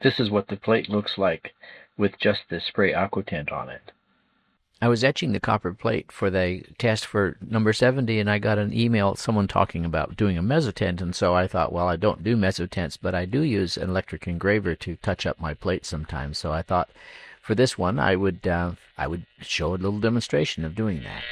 This is what the plate looks like with just the spray aquatint on it. I was etching the copper plate for the test for number 70, and I got an email, someone talking about doing a mezzotint, and so I thought, well, I don't do mezzotints, but I do use an electric engraver to touch up my plate sometimes, so I thought for this one I would show a little demonstration of doing that.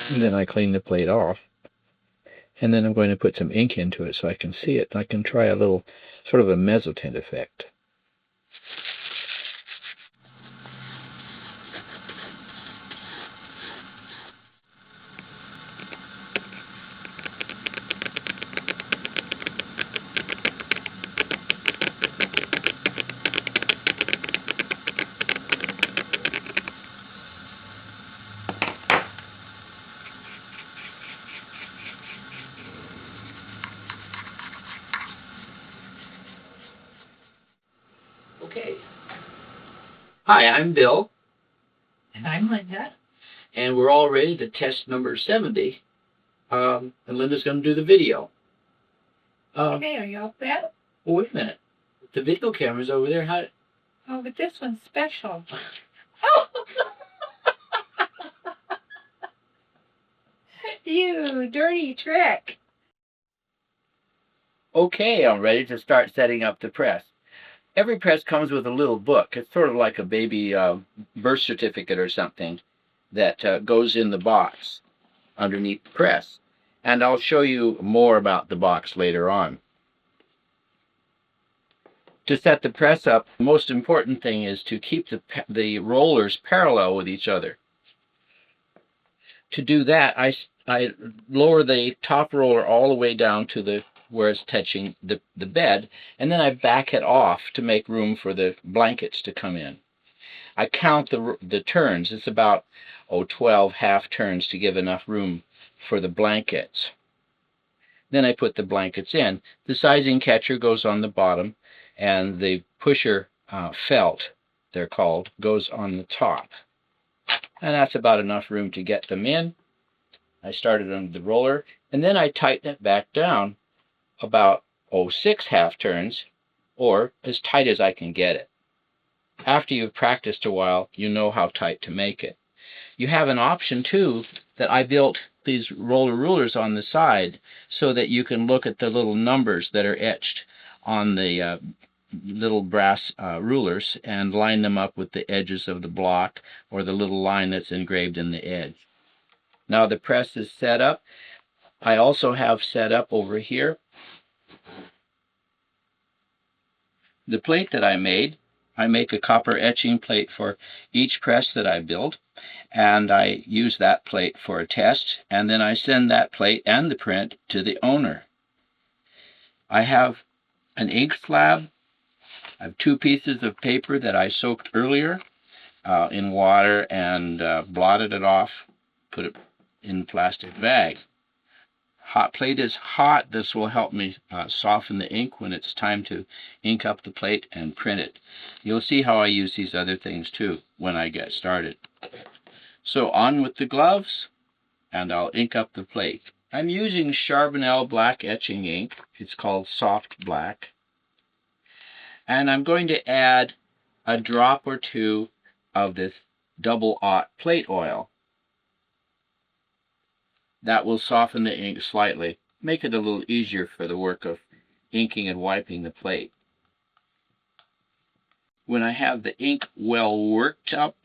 And then I clean the plate off. And then I'm going to put some ink into it so I can see it. I can try a little sort of a mezzotint effect. Okay. Hi, I'm Bill. And I'm Linda. And we're all ready to test number 70. And Linda's going to do the video. Okay, are you all set? Oh, wait a minute. The video camera's over there. How? Oh, but this one's special. Oh! You dirty trick. Okay, I'm ready to start setting up the press. Every press comes with a little book. It's sort of like a baby birth certificate or something that goes in the box underneath the press. And I'll show you more about the box later on. To set the press up, the most important thing is to keep the rollers parallel with each other. To do that, I lower the top roller all the way down to where it's touching the bed, and then I back it off to make room for the blankets to come in. I count the turns. It's about 12 half turns to give enough room for the blankets. Then I put the blankets in. The sizing catcher goes on the bottom, and the pusher felt, they're called, goes on the top. And that's about enough room to get them in. I started on the roller, and then I tighten it back down about 6 half turns, or as tight as I can get it. After you've practiced a while, you know how tight to make it. You have an option, too, that I built these roller rulers on the side so that you can look at the little numbers that are etched on the little brass rulers and line them up with the edges of the block or the little line that's engraved in the edge. Now the press is set up. I also have set up over here the plate that I made. I make a copper etching plate for each press that I build, and I use that plate for a test, and then I send that plate and the print to the owner. I have an ink slab. I have 2 pieces of paper that I soaked earlier in water and blotted it off, put it in a plastic bag. Hot plate is hot. This will help me soften the ink when it's time to ink up the plate and print it. You'll see how I use these other things too when I get started. So on with the gloves, and I'll ink up the plate. I'm using Charbonnel black etching ink. It's called soft black. And I'm going to add a drop or 2 of this double-aught plate oil. That will soften the ink slightly, make it a little easier for the work of inking and wiping the plate. When I have the ink well worked up,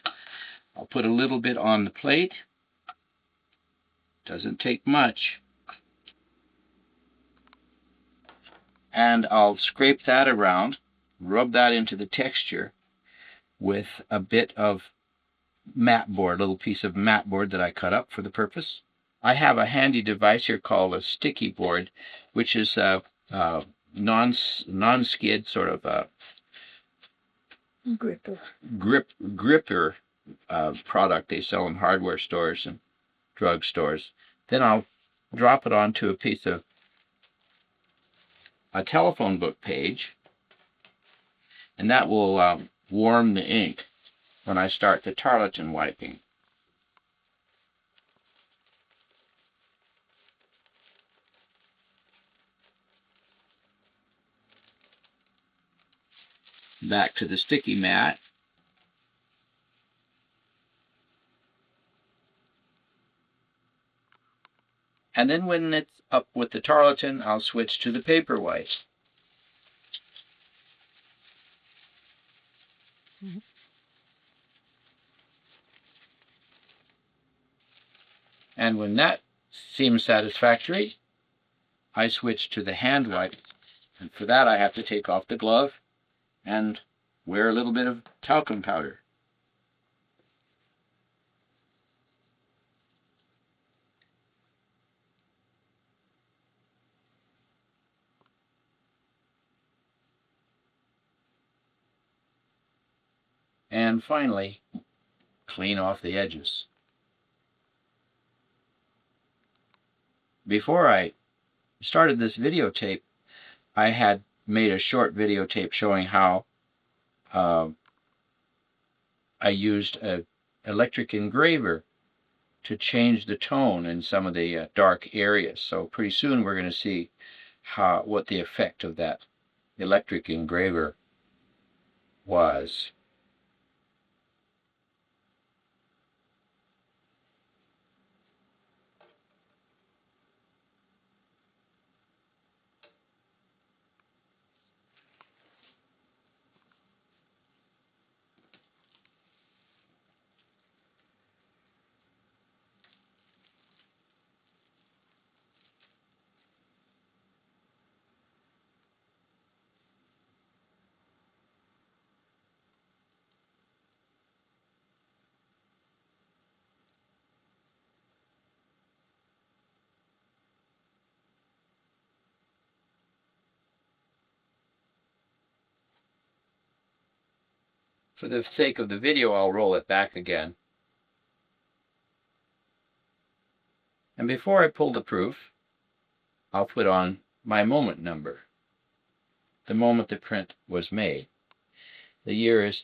I'll put a little bit on the plate. Doesn't take much. And I'll scrape that around, rub that into the texture with a bit of mat board, a little piece of mat board that I cut up for the purpose. I have a handy device here called a sticky board, which is a non-skid sort of a gripper product they sell in hardware stores and drug stores. Then I'll drop it onto a piece of a telephone book page, and that will warm the ink when I start the tarlatan wiping. Back to the sticky mat. And then when it's up with the tarlatan, I'll switch to the paper white. And when that seems satisfactory, I switch to the hand wipe. And for that I have to take off the glove and wear a little bit of talcum powder. And finally, clean off the edges. Before I started this videotape, I had made a short videotape showing how I used an electric engraver to change the tone in some of the dark areas. So pretty soon we're going to see what the effect of that electric engraver was. For the sake of the video, I'll roll it back again. And before I pull the proof, I'll put on my moment number, the moment the print was made. The year is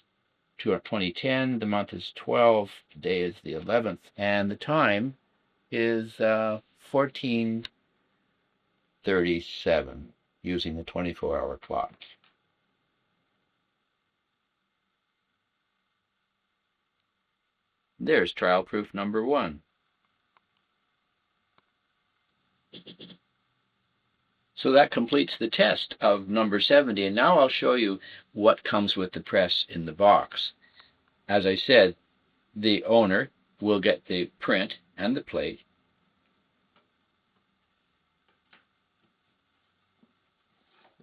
2010, the month is 12, the day is the 11th, and the time is 14:37, using the 24-hour clock. There's trial proof number 1. So that completes the test of number 70, and now I'll show you what comes with the press in the box. As I said, the owner will get the print and the plate.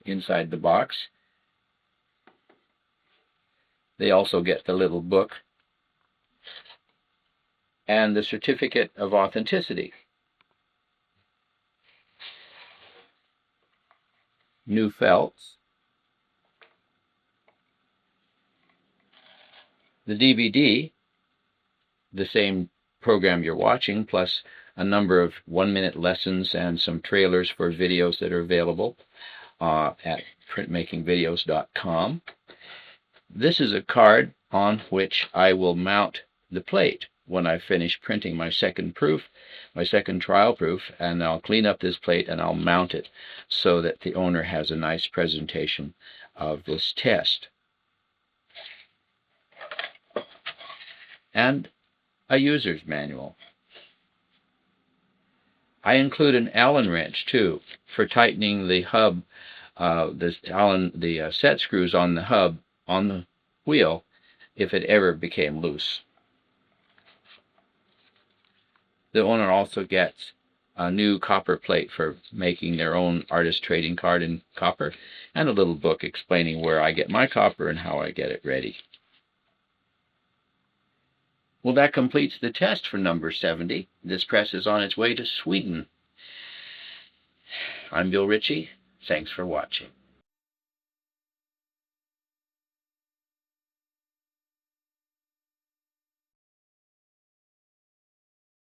Inside the box, they also get the little book and the certificate of authenticity. New felts, the DVD, the same program you're watching, plus a number of 1-minute lessons and some trailers for videos that are available at printmakingvideos.com. This is a card on which I will mount the plate when I finish printing my second proof, my second trial proof, and I'll clean up this plate and I'll mount it so that the owner has a nice presentation of this test. And a user's manual. I include an Allen wrench too for tightening the hub, the set screws on the hub on the wheel if it ever became loose. The owner also gets a new copper plate for making their own artist trading card in copper, and a little book explaining where I get my copper and how I get it ready. Well, that completes the test for number 70. This press is on its way to Sweden. I'm Bill Ritchie. Thanks for watching.